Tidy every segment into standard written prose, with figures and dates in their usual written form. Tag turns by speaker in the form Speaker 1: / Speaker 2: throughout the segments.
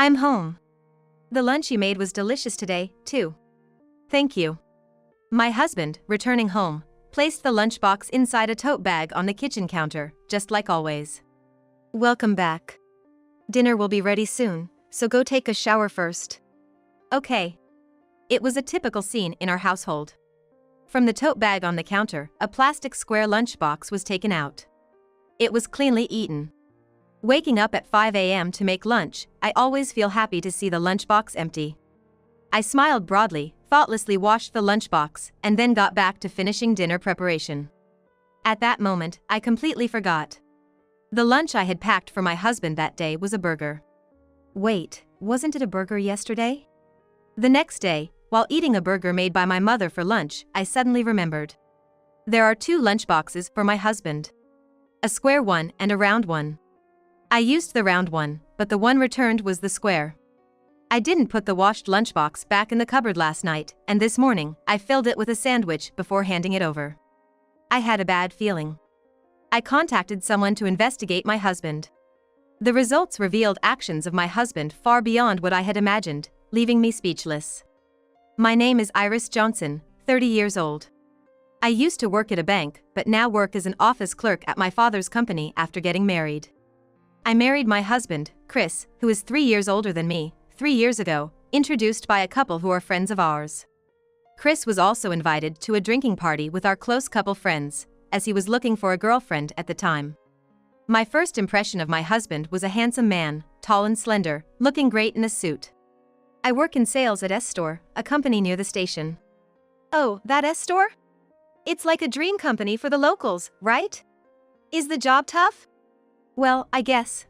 Speaker 1: I'm home. The lunch you made was delicious today, too. Thank you. My husband, returning home, placed the lunchbox inside a tote bag on the kitchen counter, just like always. Welcome back. Dinner will be ready soon, so go take a shower first. Okay. It was a typical scene in our household. From the tote bag on the counter, a plastic square lunchbox was taken out. It was cleanly eaten. Waking up at 5 a.m. to make lunch, I always feel happy to see the lunchbox empty. I smiled broadly, thoughtlessly washed the lunchbox, and then got back to finishing dinner preparation. At that moment, I completely forgot. The lunch I had packed for my husband that day was a burger. Wait, wasn't it a burger yesterday? The next day, while eating a burger made by my mother for lunch, I suddenly remembered. There are 2 lunchboxes for my husband. A square one and a round one. I used the round one, but the one returned was the square. I didn't put the washed lunchbox back in the cupboard last night, and this morning, I filled it with a sandwich before handing it over. I had a bad feeling. I contacted someone to investigate my husband. The results revealed actions of my husband far beyond what I had imagined, leaving me speechless. My name is Iris Johnson, 30 years old. I used to work at a bank, but now work as an office clerk at my father's company after getting married. I married my husband, Chris, who is 3 years older than me, 3 years ago, introduced by a couple who are friends of ours. Chris was also invited to a drinking party with our close couple friends, as he was looking for a girlfriend at the time. My first impression of my husband was a handsome man, tall and slender, looking great in a suit. I work in sales at S-Store, a company near the station. Oh, that S-Store? It's like a dream company for the locals, right? Is the job tough? Well, I guess.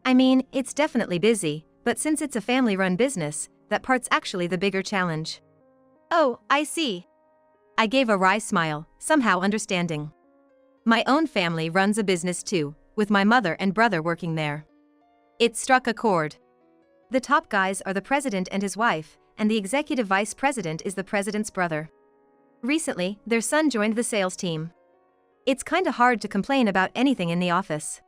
Speaker 1: I mean, it's definitely busy, but since it's a family-run business, that part's actually the bigger challenge. Oh, I see. I gave a wry smile, somehow understanding. My own family runs a business too, with my mother and brother working there. It struck a chord. The top guys are the president and his wife, and the executive vice president is the president's brother. Recently, their son joined the sales team. It's kinda hard to complain about anything in the office.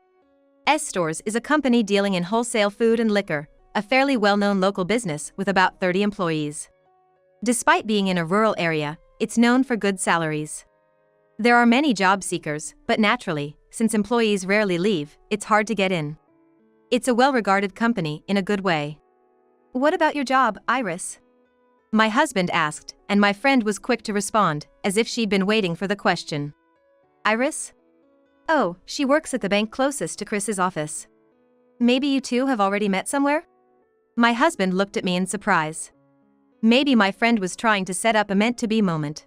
Speaker 1: S-Stores is a company dealing in wholesale food and liquor, a fairly well-known local business with about 30 employees. Despite being in a rural area, it's known for good salaries. There are many job seekers, but naturally, since employees rarely leave, it's hard to get in. It's a well-regarded company in a good way. What about your job, Iris? My husband asked, and my friend was quick to respond, as if she'd been waiting for the question. Iris? Oh, she works at the bank closest to Chris's office. Maybe you two have already met somewhere? My husband looked at me in surprise. Maybe my friend was trying to set up a meant-to-be moment.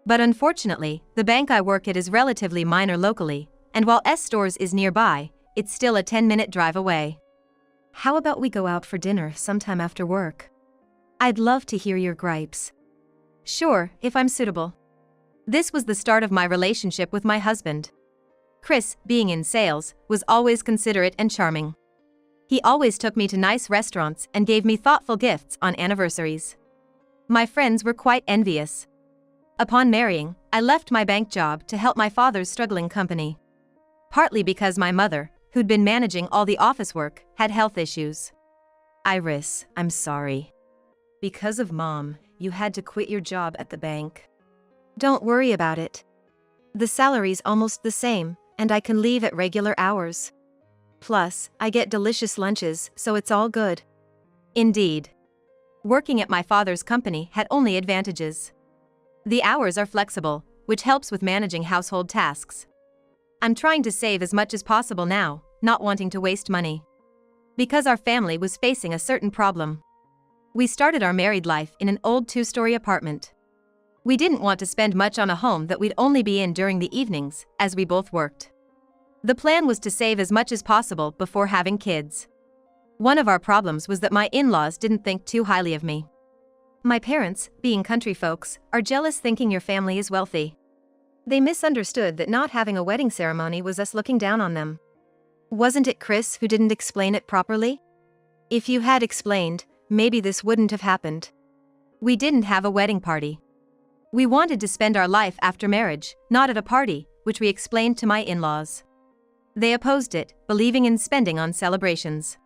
Speaker 1: But unfortunately, the bank I work at is relatively minor locally, and while S-Stores is nearby, it's still a 10-minute drive away. How about we go out for dinner sometime after work? I'd love to hear your gripes. Sure, if I'm suitable. This was the start of my relationship with my husband. Chris, being in sales, was always considerate and charming. He always took me to nice restaurants and gave me thoughtful gifts on anniversaries. My friends were quite envious. Upon marrying, I left my bank job to help my father's struggling company. Partly because my mother, who'd been managing all the office work, had health issues. Iris, I'm sorry. Because of Mom, you had to quit your job at the bank. Don't worry about it. The salary's almost the same, and I can leave at regular hours. Plus, I get delicious lunches, so it's all good. Indeed. Working at my father's company had only advantages. The hours are flexible, which helps with managing household tasks. I'm trying to save as much as possible now, not wanting to waste money. Because our family was facing a certain problem. We started our married life in an old 2-story apartment. We didn't want to spend much on a home that we'd only be in during the evenings, as we both worked. The plan was to save as much as possible before having kids. One of our problems was that my in-laws didn't think too highly of me. My parents, being country folks, are jealous thinking your family is wealthy. They misunderstood that not having a wedding ceremony was us looking down on them. Wasn't it Chris who didn't explain it properly? If you had explained, maybe this wouldn't have happened. We didn't have a wedding party. We wanted to spend our life after marriage, not at a party, which we explained to my in-laws. They opposed it, believing in spending on celebrations.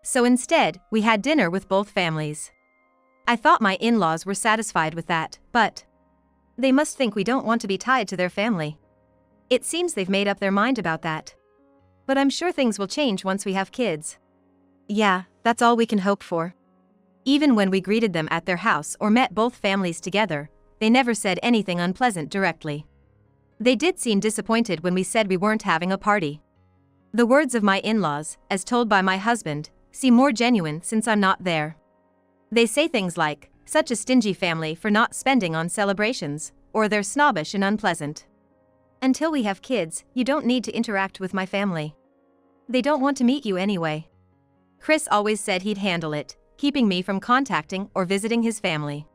Speaker 1: So instead, we had dinner with both families. I thought my in-laws were satisfied with that, but they must think we don't want to be tied to their family. It seems they've made up their mind about that. But I'm sure things will change once we have kids. Yeah, that's all we can hope for. Even when we greeted them at their house or met both families together, they never said anything unpleasant directly. They did seem disappointed when we said we weren't having a party. The words of my in-laws, as told by my husband, seem more genuine since I'm not there. They say things like, "Such a stingy family for not spending on celebrations," or "They're snobbish and unpleasant. Until we have kids, you don't need to interact with my family. They don't want to meet you anyway." Chris always said he'd handle it, keeping me from contacting or visiting his family.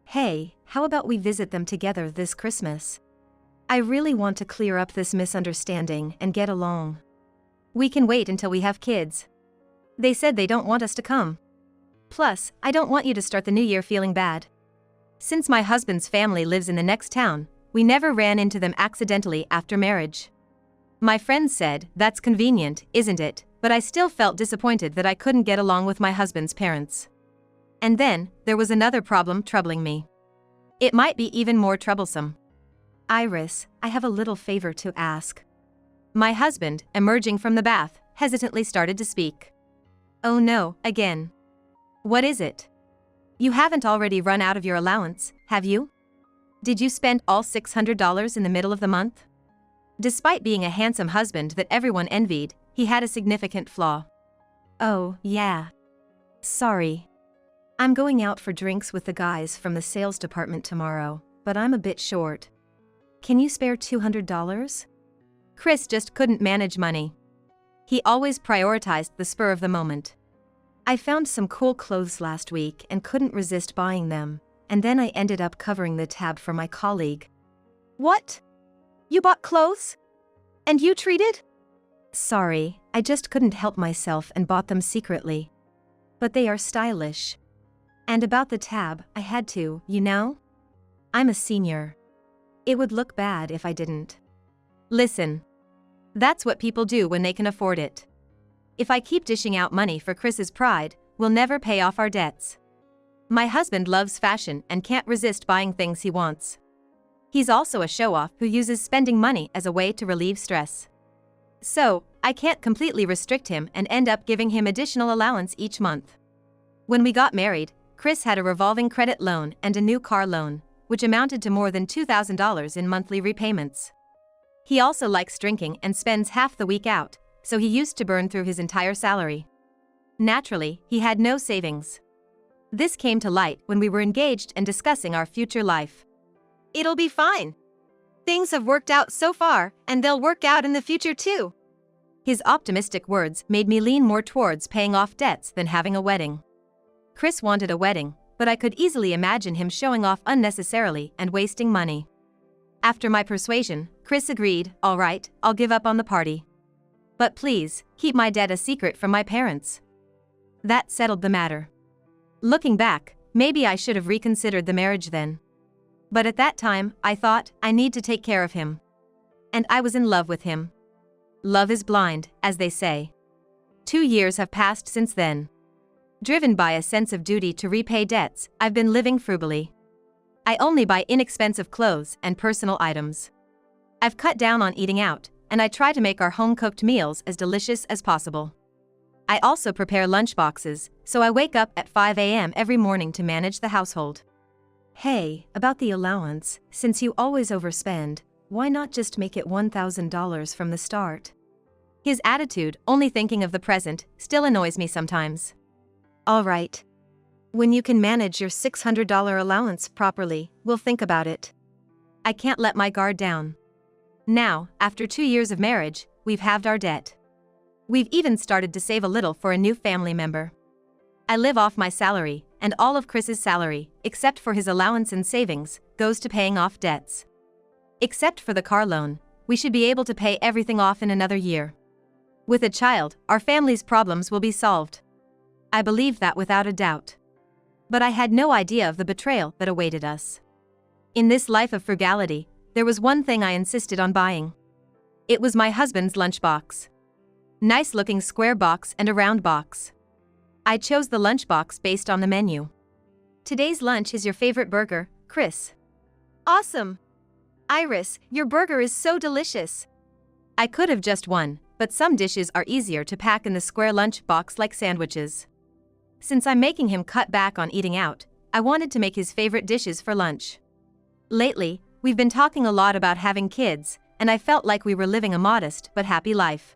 Speaker 1: Hey, how about we visit them together this Christmas? I really want to clear up this misunderstanding and get along. We can wait until we have kids. They said they don't want us to come. Plus, I don't want you to start the new year feeling bad. Since my husband's family lives in the next town, we never ran into them accidentally after marriage. My friends said, "That's convenient, isn't it?" But I still felt disappointed that I couldn't get along with my husband's parents. And then, there was another problem troubling me. It might be even more troublesome. Iris, I have a little favor to ask. My husband, emerging from the bath, hesitantly started to speak. Oh no, again. What is it? You haven't already run out of your allowance, have you? Did you spend all $600 in the middle of the month? Despite being a handsome husband that everyone envied, he had a significant flaw. Oh, yeah. Sorry. I'm going out for drinks with the guys from the sales department tomorrow, but I'm a bit short. Can you spare $200? Chris just couldn't manage money. He always prioritized the spur of the moment. I found some cool clothes last week and couldn't resist buying them, and then I ended up covering the tab for my colleague. What? You bought clothes? And you treated? Sorry, I just couldn't help myself and bought them secretly. But they are stylish. And about the tab, I had to, you know? I'm a senior. It would look bad if I didn't. Listen. That's what people do when they can afford it. If I keep dishing out money for Chris's pride, we'll never pay off our debts. My husband loves fashion and can't resist buying things he wants. He's also a show-off who uses spending money as a way to relieve stress. So, I can't completely restrict him and end up giving him additional allowance each month. When we got married, Chris had a revolving credit loan and a new car loan, which amounted to more than $2,000 in monthly repayments. He also likes drinking and spends half the week out, so he used to burn through his entire salary. Naturally, he had no savings. This came to light when we were engaged and discussing our future life. It'll be fine. Things have worked out so far, and they'll work out in the future too. His optimistic words made me lean more towards paying off debts than having a wedding. Chris wanted a wedding, but I could easily imagine him showing off unnecessarily and wasting money. After my persuasion, Chris agreed, "All right, I'll give up on the party. But please, keep my debt a secret from my parents." That settled the matter. Looking back, maybe I should have reconsidered the marriage then. But at that time, I thought, I need to take care of him. And I was in love with him. Love is blind, as they say. 2 years have passed since then. Driven by a sense of duty to repay debts, I've been living frugally. I only buy inexpensive clothes and personal items. I've cut down on eating out, and I try to make our home-cooked meals as delicious as possible. I also prepare lunchboxes, so I wake up at 5 a.m. every morning to manage the household. Hey, about the allowance, since you always overspend, why not just make it $1,000 from the start? His attitude, only thinking of the present, still annoys me sometimes. All right. When you can manage your $600 allowance properly, we'll think about it. I can't let my guard down. Now, after 2 years of marriage, we've halved our debt. We've even started to save a little for a new family member. I live off my salary, and all of Chris's salary, except for his allowance and savings, goes to paying off debts. Except for the car loan, we should be able to pay everything off in another year. With a child, our family's problems will be solved. I believed that without a doubt. But I had no idea of the betrayal that awaited us. In this life of frugality, there was one thing I insisted on buying. It was my husband's lunchbox. Nice-looking square box and a round box. I chose the lunchbox based on the menu. Today's lunch is your favorite burger, Chris. Awesome! Iris, your burger is so delicious. I could have just one, but some dishes are easier to pack in the square lunchbox like sandwiches. Since I'm making him cut back on eating out, I wanted to make his favorite dishes for lunch. Lately, we've been talking a lot about having kids, and I felt like we were living a modest but happy life.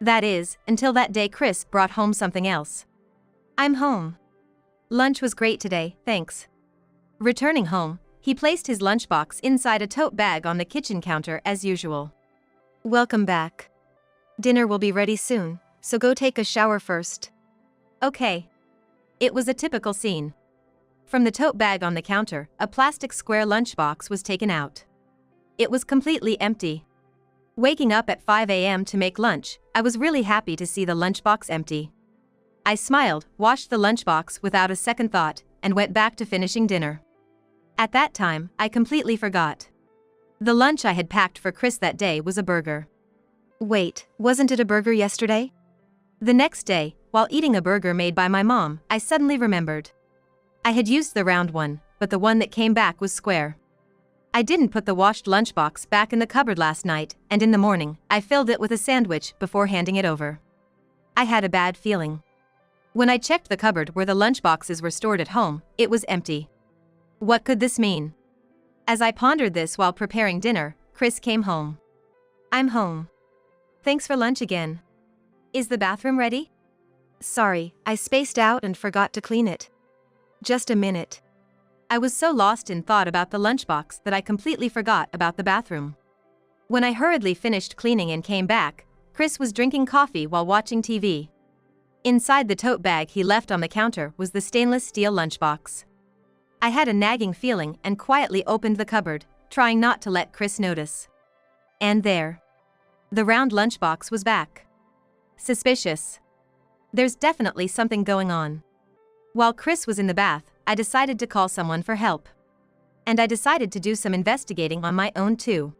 Speaker 1: That is, until that day Chris brought home something else. I'm home. Lunch was great today, thanks. Returning home, he placed his lunchbox inside a tote bag on the kitchen counter as usual. Welcome back. Dinner will be ready soon, so go take a shower first. Okay. It was a typical scene. From the tote bag on the counter, a plastic square lunchbox was taken out. It was completely empty. Waking up at 5 a.m. to make lunch, I was really happy to see the lunchbox empty. I smiled, washed the lunchbox without a second thought, and went back to finishing dinner. At that time, I completely forgot. The lunch I had packed for Chris that day was a burger. Wait, wasn't it a burger yesterday? The next day, while eating a burger made by my mom, I suddenly remembered. I had used the round one, but the one that came back was square. I didn't put the washed lunchbox back in the cupboard last night, and in the morning, I filled it with a sandwich before handing it over. I had a bad feeling. When I checked the cupboard where the lunchboxes were stored at home, it was empty. What could this mean? As I pondered this while preparing dinner, Chris came home. I'm home. Thanks for lunch again. Is the bathroom ready? Sorry, I spaced out and forgot to clean it. Just a minute. I was so lost in thought about the lunchbox that I completely forgot about the bathroom. When I hurriedly finished cleaning and came back, Chris was drinking coffee while watching TV. Inside the tote bag he left on the counter was the stainless steel lunchbox. I had a nagging feeling and quietly opened the cupboard, trying not to let Chris notice. And there. The round lunchbox was back. Suspicious. There's definitely something going on. While Chris was in the bath, I decided to call someone for help. And I decided to do some investigating on my own too.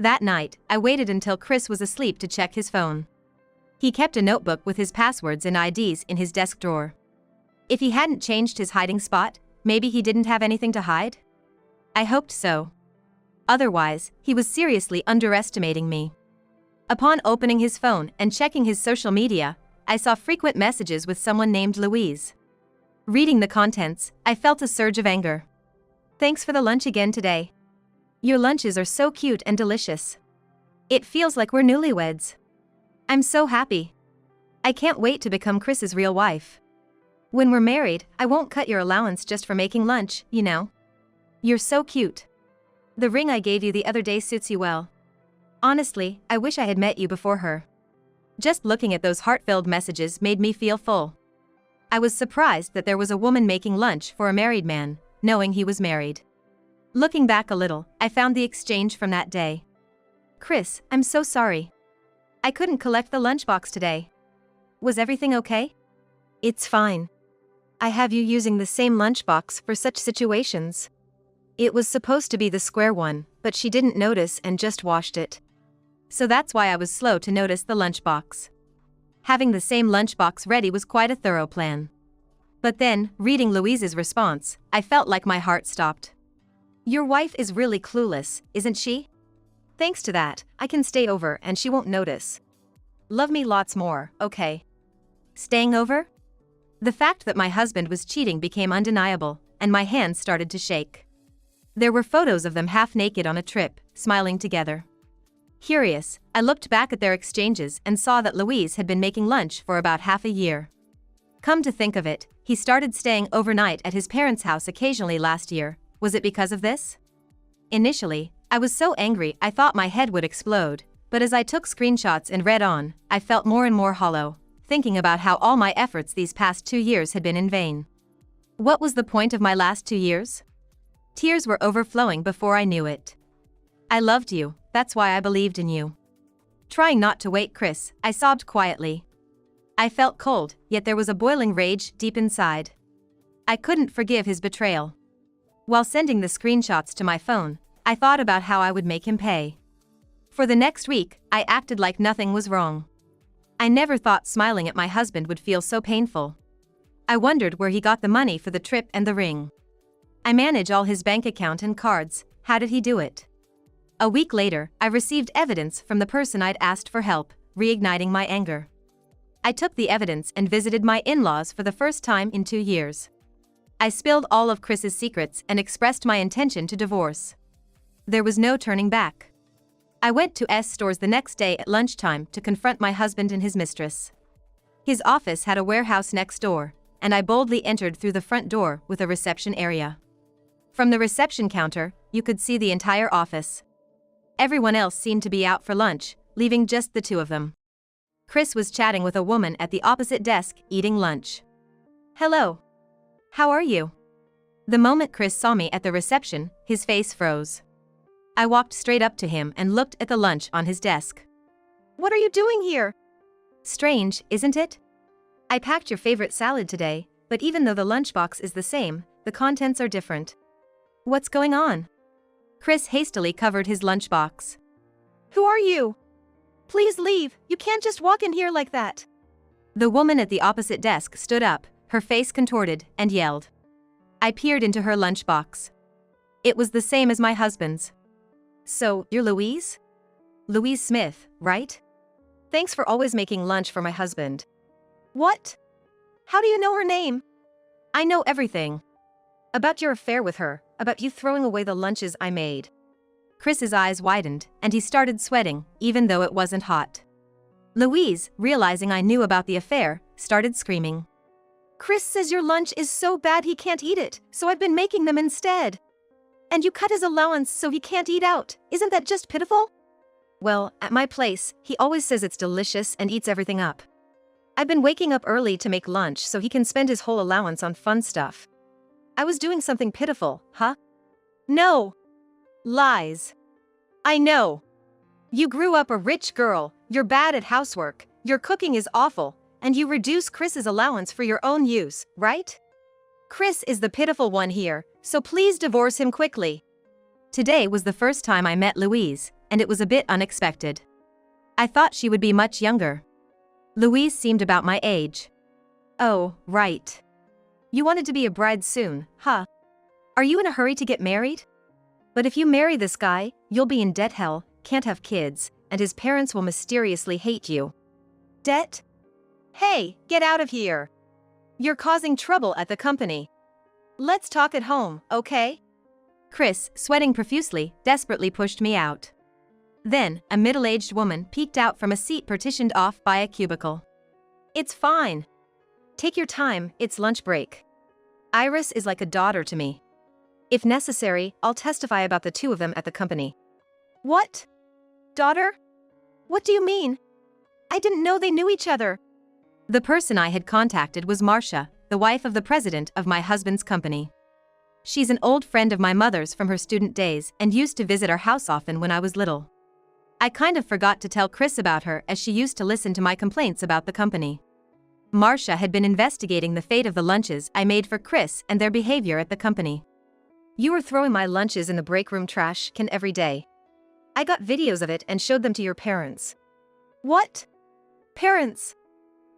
Speaker 1: That night, I waited until Chris was asleep to check his phone. He kept a notebook with his passwords and IDs in his desk drawer. If he hadn't changed his hiding spot, maybe he didn't have anything to hide? I hoped so. Otherwise, he was seriously underestimating me. Upon opening his phone and checking his social media, I saw frequent messages with someone named Louise. Reading the contents, I felt a surge of anger. Thanks for the lunch again today. Your lunches are so cute and delicious. It feels like we're newlyweds. I'm so happy. I can't wait to become Chris's real wife. When we're married, I won't cut your allowance just for making lunch, you know. You're so cute. The ring I gave you the other day suits you well. Honestly, I wish I had met you before her. Just looking at those heart-filled messages made me feel full. I was surprised that there was a woman making lunch for a married man, knowing he was married. Looking back a little, I found the exchange from that day. Chris, I'm so sorry. I couldn't collect the lunchbox today. Was everything okay? It's fine. I have you using the same lunchbox for such situations. It was supposed to be the square one, but she didn't notice and just washed it. So that's why I was slow to notice the lunchbox. Having the same lunchbox ready was quite a thorough plan. But then, reading Louise's response, I felt like my heart stopped. Your wife is really clueless, isn't she? Thanks to that, I can stay over and she won't notice. Love me lots more, okay? Staying over? The fact that my husband was cheating became undeniable, and my hands started to shake. There were photos of them half naked on a trip, smiling together. Curious, I looked back at their exchanges and saw that Louise had been making lunch for about half a year. Come to think of it, he started staying overnight at his parents' house occasionally last year. Was it because of this? Initially, I was so angry I thought my head would explode, but as I took screenshots and read on, I felt more and more hollow, thinking about how all my efforts these past 2 years had been in vain. What was the point of my last 2 years? Tears were overflowing before I knew it. I loved you, that's why I believed in you. Trying not to wake Chris, I sobbed quietly. I felt cold, yet there was a boiling rage deep inside. I couldn't forgive his betrayal. While sending the screenshots to my phone, I thought about how I would make him pay. For the next week, I acted like nothing was wrong. I never thought smiling at my husband would feel so painful. I wondered where he got the money for the trip and the ring. I manage all his bank account and cards. How did he do it? A week later, I received evidence from the person I'd asked for help, reigniting my anger. I took the evidence and visited my in-laws for the first time in 2 years. I spilled all of Chris's secrets and expressed my intention to divorce. There was no turning back. I went to stores the next day at lunchtime to confront my husband and his mistress. His office had a warehouse next door, and I boldly entered through the front door with a reception area. From the reception counter, you could see the entire office. Everyone else seemed to be out for lunch, leaving just the two of them. Chris was chatting with a woman at the opposite desk, eating lunch. "Hello. How are you?" The moment Chris saw me at the reception, his face froze. I walked straight up to him and looked at the lunch on his desk. "What are you doing here?" "Strange, isn't it? I packed your favorite salad today, but even though the lunchbox is the same, the contents are different. What's going on?" Chris hastily covered his lunchbox. "Who are you? Please leave, you can't just walk in here like that." The woman at the opposite desk stood up, her face contorted, and yelled. I peered into her lunchbox. It was the same as my husband's. "So, you're Louise? Louise Smith, right? Thanks for always making lunch for my husband." "What? How do you know her name?" "I know everything. About your affair with her, about you throwing away the lunches I made." Chris's eyes widened, and he started sweating, even though it wasn't hot. Louise, realizing I knew about the affair, started screaming. "Chris says your lunch is so bad he can't eat it, so I've been making them instead. And you cut his allowance so he can't eat out, isn't that just pitiful?" "Well, at my place, he always says it's delicious and eats everything up. I've been waking up early to make lunch so he can spend his whole allowance on fun stuff. I was doing something pitiful, huh?" "No. Lies. I know. You grew up a rich girl, you're bad at housework, your cooking is awful, and you reduce Chris's allowance for your own use, right? Chris is the pitiful one here, so please divorce him quickly." Today was the first time I met Louise, and it was a bit unexpected. I thought she would be much younger. Louise seemed about my age. "Oh, right. You wanted to be a bride soon, huh? Are you in a hurry to get married? But if you marry this guy, you'll be in debt hell, can't have kids, and his parents will mysteriously hate you." "Debt? Hey, get out of here. You're causing trouble at the company. Let's talk at home, okay?" Chris, sweating profusely, desperately pushed me out. Then, a middle-aged woman peeked out from a seat partitioned off by a cubicle. "It's fine. Take your time, it's lunch break. Iris is like a daughter to me. If necessary, I'll testify about the two of them at the company." "What? Daughter? What do you mean? I didn't know they knew each other." The person I had contacted was Marcia, the wife of the president of my husband's company. She's an old friend of my mother's from her student days and used to visit our house often when I was little. I kind of forgot to tell Chris about her as she used to listen to my complaints about the company. Marcia had been investigating the fate of the lunches I made for Chris and their behavior at the company. "You were throwing my lunches in the break room trash can every day. I got videos of it and showed them to your parents." "What? Parents?"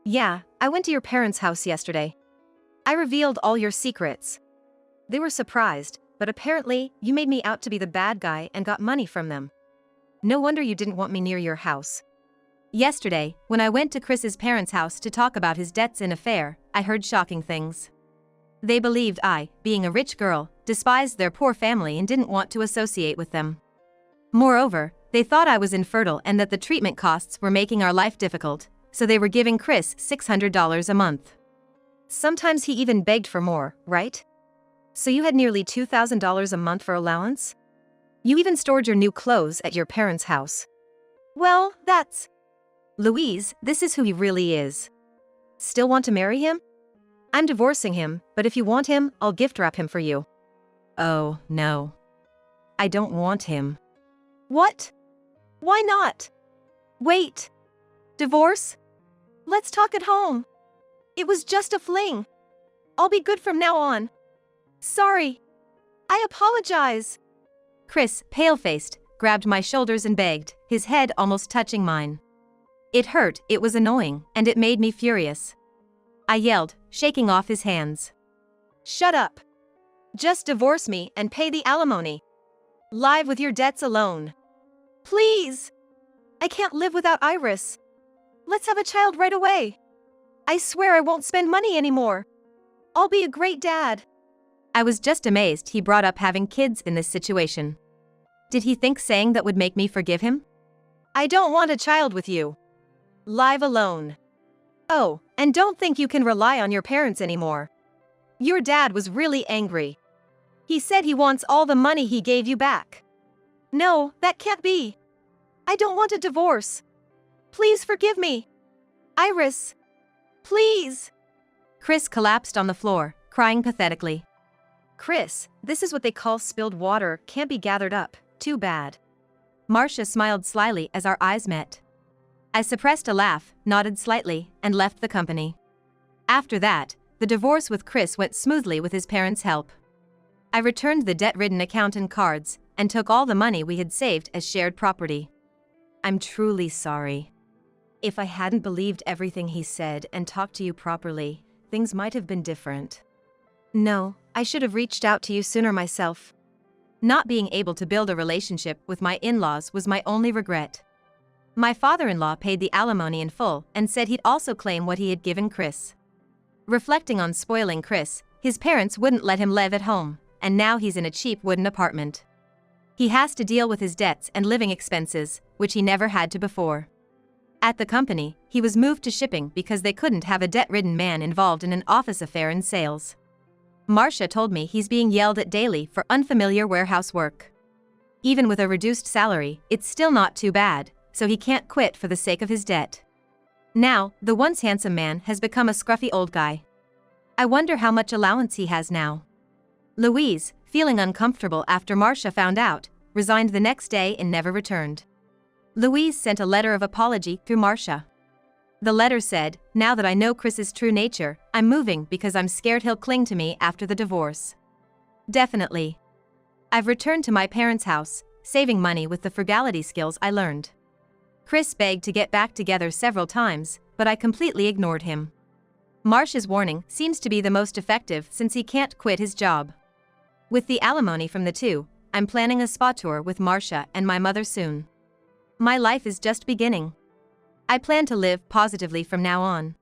Speaker 1: "Yeah, I went to your parents' house yesterday. I revealed all your secrets. They were surprised, but apparently, you made me out to be the bad guy and got money from them. No wonder you didn't want me near your house." Yesterday, when I went to Chris's parents' house to talk about his debts and affair, I heard shocking things. They believed I, being a rich girl, despised their poor family and didn't want to associate with them. Moreover, they thought I was infertile and that the treatment costs were making our life difficult, so they were giving Chris $600 a month. Sometimes he even begged for more, right? So you had nearly $2,000 a month for allowance? You even stored your new clothes at your parents' house. Well, that's... Louise, this is who he really is. Still want to marry him? I'm divorcing him, but if you want him, I'll gift wrap him for you." "Oh, no. I don't want him." "What? Why not? Wait. Divorce? Let's talk at home. It was just a fling. I'll be good from now on. Sorry. I apologize." Chris, pale-faced, grabbed my shoulders and begged, his head almost touching mine. It hurt, it was annoying, and it made me furious. I yelled, shaking off his hands. Shut up. Just divorce me and pay the alimony. Live with your debts alone. Please. I can't live without Iris. Let's have a child right away. I swear I won't spend money anymore. I'll be a great dad. I was just amazed he brought up having kids in this situation. Did he think saying that would make me forgive him? I don't want a child with you. Live alone. Oh, and don't think you can rely on your parents anymore. Your dad was really angry. He said he wants all the money he gave you back. No, that can't be. I don't want a divorce. Please forgive me. Iris. Please. Chris collapsed on the floor, crying pathetically. Chris, this is what they call spilled water, can't be gathered up, too bad. Marcia smiled slyly as our eyes met. I suppressed a laugh, nodded slightly, and left the company. After that, the divorce with Chris went smoothly with his parents' help. I returned the debt-ridden account and cards, and took all the money we had saved as shared property. I'm truly sorry. If I hadn't believed everything he said and talked to you properly, things might have been different. No, I should have reached out to you sooner myself. Not being able to build a relationship with my in-laws was my only regret. My father-in-law paid the alimony in full and said he'd also claim what he had given Chris. Reflecting on spoiling Chris, his parents wouldn't let him live at home, and now he's in a cheap wooden apartment. He has to deal with his debts and living expenses, which he never had to before. At the company, he was moved to shipping because they couldn't have a debt-ridden man involved in an office affair in sales. Marcia told me he's being yelled at daily for unfamiliar warehouse work. Even with a reduced salary, it's still not too bad, so he can't quit for the sake of his debt. Now, the once handsome man has become a scruffy old guy. I wonder how much allowance he has now. Louise, feeling uncomfortable after Marcia found out, resigned the next day and never returned. Louise sent a letter of apology through Marcia. The letter said, "Now that I know Chris's true nature, I'm moving because I'm scared he'll cling to me after the divorce." Definitely. I've returned to my parents' house, saving money with the frugality skills I learned. Chris begged to get back together several times, but I completely ignored him. Marcia's warning seems to be the most effective since he can't quit his job. With the alimony from the two, I'm planning a spa tour with Marcia and my mother soon. My life is just beginning. I plan to live positively from now on.